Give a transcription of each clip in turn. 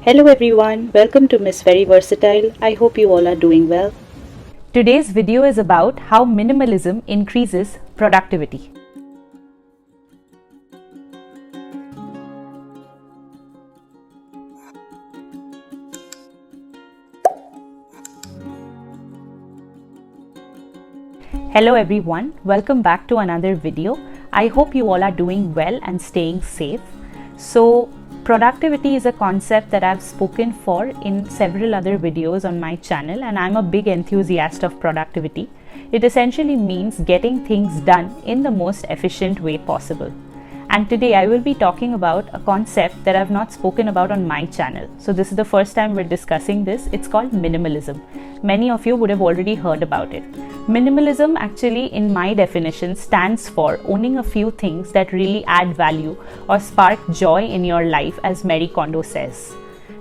Hello everyone, welcome to Miss Very Versatile. I hope you all are doing well. Today's video is about how minimalism increases productivity. Hello everyone, welcome back to another video. I hope you all are doing well and staying safe. So, productivity is a concept that I've spoken for in several other videos on my channel, and I'm a big enthusiast of productivity. It essentially means getting things done in the most efficient way possible. And today I will be talking about a concept that I've not spoken about on my channel. So this is the first time we're discussing this. It's called minimalism. Many of you would have already heard about it. Minimalism actually, in my definition, stands for owning a few things that really add value or spark joy in your life, as Marie Kondo says.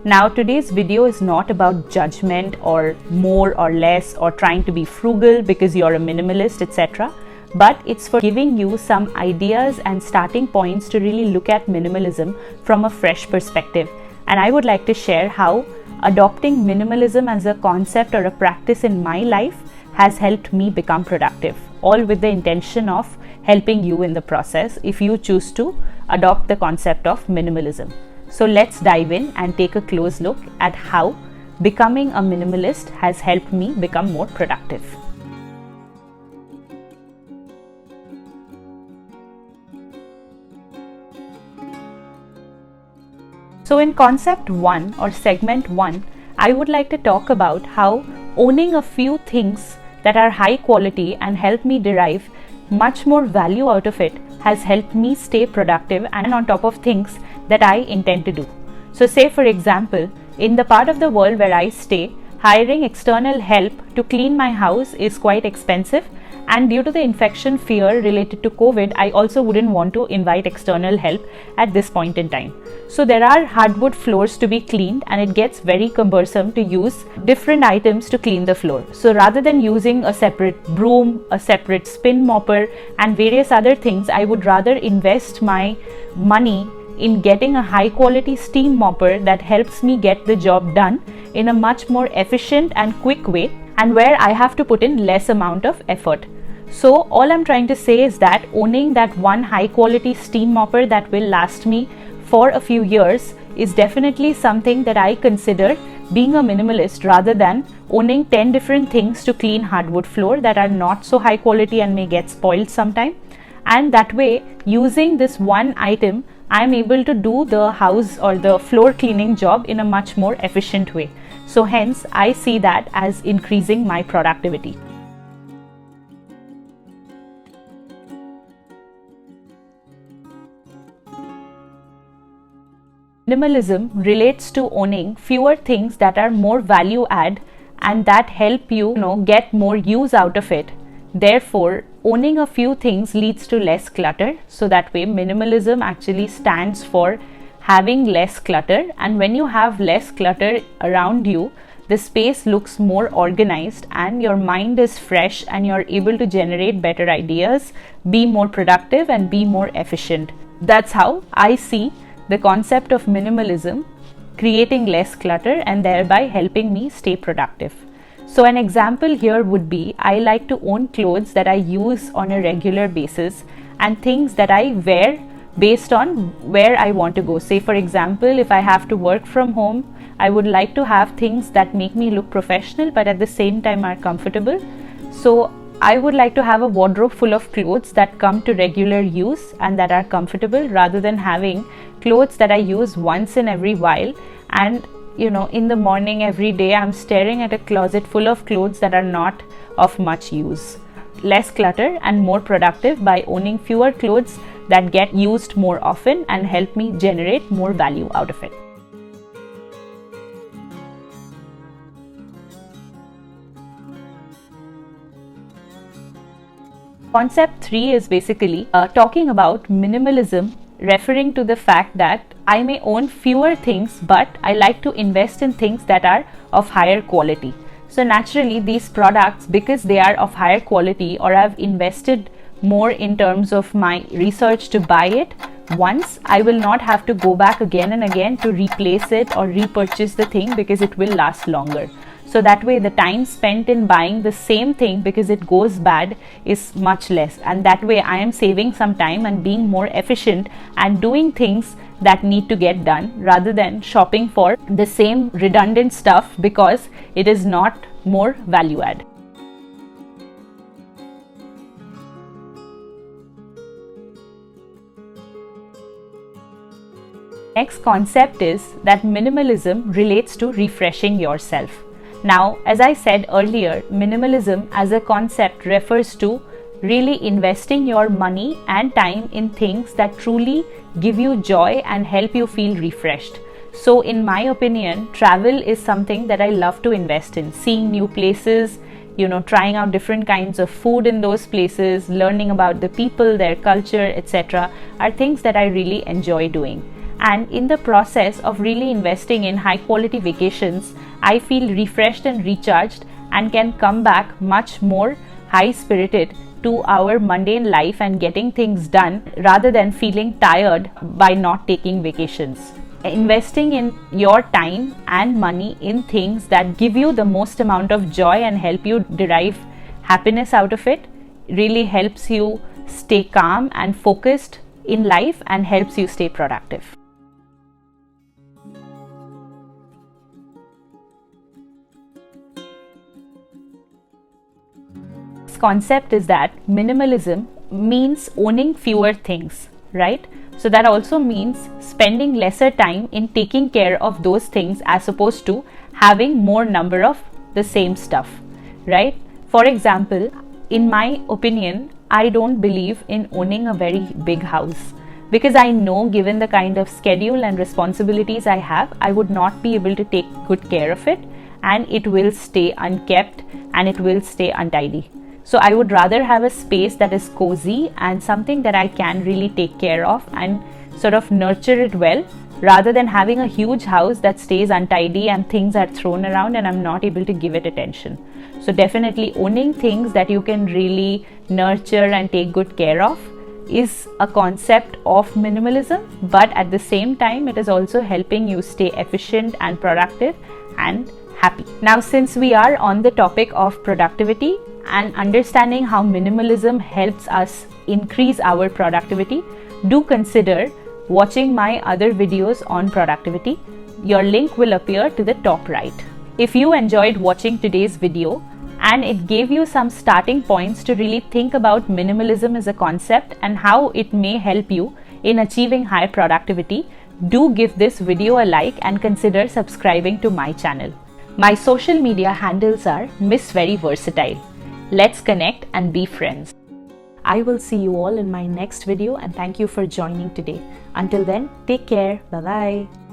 Now, today's video is not about judgment or more or less or trying to be frugal because you're a minimalist, etc. But it's for giving you some ideas and starting points to really look at minimalism from a fresh perspective. And I would like to share how adopting minimalism as a concept or a practice in my life has helped me become productive, all with the intention of helping you in the process if you choose to adopt the concept of minimalism. So let's dive in and take a close look at how becoming a minimalist has helped me become more productive. So in concept 1 or segment 1, I would like to talk about how owning a few things that are high quality and help me derive much more value out of it has helped me stay productive and on top of things that I intend to do. So say for example, in the part of the world where I stay, hiring external help to clean my house is quite expensive, and due to the infection fear related to COVID, I also wouldn't want to invite external help at this point in time. So there are hardwood floors to be cleaned, and it gets very cumbersome to use different items to clean the floor. So rather than using a separate broom, a separate spin mopper and various other things, I would rather invest my money in getting a high quality steam mopper that helps me get the job done in a much more efficient and quick way, and where I have to put in less amount of effort. So all I'm trying to say is that owning that one high quality steam mopper that will last me for a few years is definitely something that I consider being a minimalist, rather than owning 10 different things to clean hardwood floor that are not so high quality and may get spoiled sometime. And that way, using this one item, I'm able to do the house or the floor cleaning job in a much more efficient way. So hence, I see that as increasing my productivity. Minimalism relates to owning fewer things that are more value add and that help you get more use out of it. Therefore, owning a few things leads to less clutter. So that way, minimalism actually stands for having less clutter. And when you have less clutter around you, the space looks more organized and your mind is fresh and you're able to generate better ideas, be more productive and be more efficient. That's how I see the concept of minimalism, creating less clutter and thereby helping me stay productive. So an example here would be, I like to own clothes that I use on a regular basis and things that I wear based on where I want to go. Say for example, if I have to work from home, I would like to have things that make me look professional but at the same time are comfortable. So I would like to have a wardrobe full of clothes that come to regular use and that are comfortable, rather than having clothes that I use once in every while and in the morning every day I'm staring at a closet full of clothes that are not of much use. Less clutter and more productive by owning fewer clothes that get used more often and help me generate more value out of it. Concept 3 is basically talking about minimalism, referring to the fact that I may own fewer things, but I like to invest in things that are of higher quality. So naturally, these products, because they are of higher quality or I've invested more in terms of my research to buy it, once, I will not have to go back again and again to replace it or repurchase the thing, because it will last longer. So that way the time spent in buying the same thing because it goes bad is much less, and that way I am saving some time and being more efficient and doing things that need to get done, rather than shopping for the same redundant stuff because it is not more value add. Next concept is that minimalism relates to refreshing yourself. Now, as I said earlier, minimalism as a concept refers to really investing your money and time in things that truly give you joy and help you feel refreshed. So in my opinion, travel is something that I love to invest in. Seeing new places, trying out different kinds of food in those places, learning about the people, their culture, etc. are things that I really enjoy doing. And in the process of really investing in high quality vacations, I feel refreshed and recharged and can come back much more high spirited to our mundane life and getting things done, rather than feeling tired by not taking vacations. Investing in your time and money in things that give you the most amount of joy and help you derive happiness out of it really helps you stay calm and focused in life and helps you stay productive. Concept is that minimalism means owning fewer things, right? So that also means spending lesser time in taking care of those things as opposed to having more number of the same stuff, right? For example, in my opinion, I don't believe in owning a very big house, because I know, given the kind of schedule and responsibilities I have, I would not be able to take good care of it, and it will stay unkept and it will stay untidy. So I would rather have a space that is cozy and something that I can really take care of and sort of nurture it well, rather than having a huge house that stays untidy and things are thrown around and I'm not able to give it attention. So definitely owning things that you can really nurture and take good care of is a concept of minimalism, but at the same time it is also helping you stay efficient and productive and happy. Now, since we are on the topic of productivity and understanding how minimalism helps us increase our productivity, do consider watching my other videos on productivity. Your link will appear to the top right. If you enjoyed watching today's video and it gave you some starting points to really think about minimalism as a concept and how it may help you in achieving high productivity, do give this video a like and consider subscribing to my channel. My social media handles are Miss Very Versatile. Let's connect and be friends. I will see you all in my next video, and thank you for joining today. Until then, take care. Bye-bye.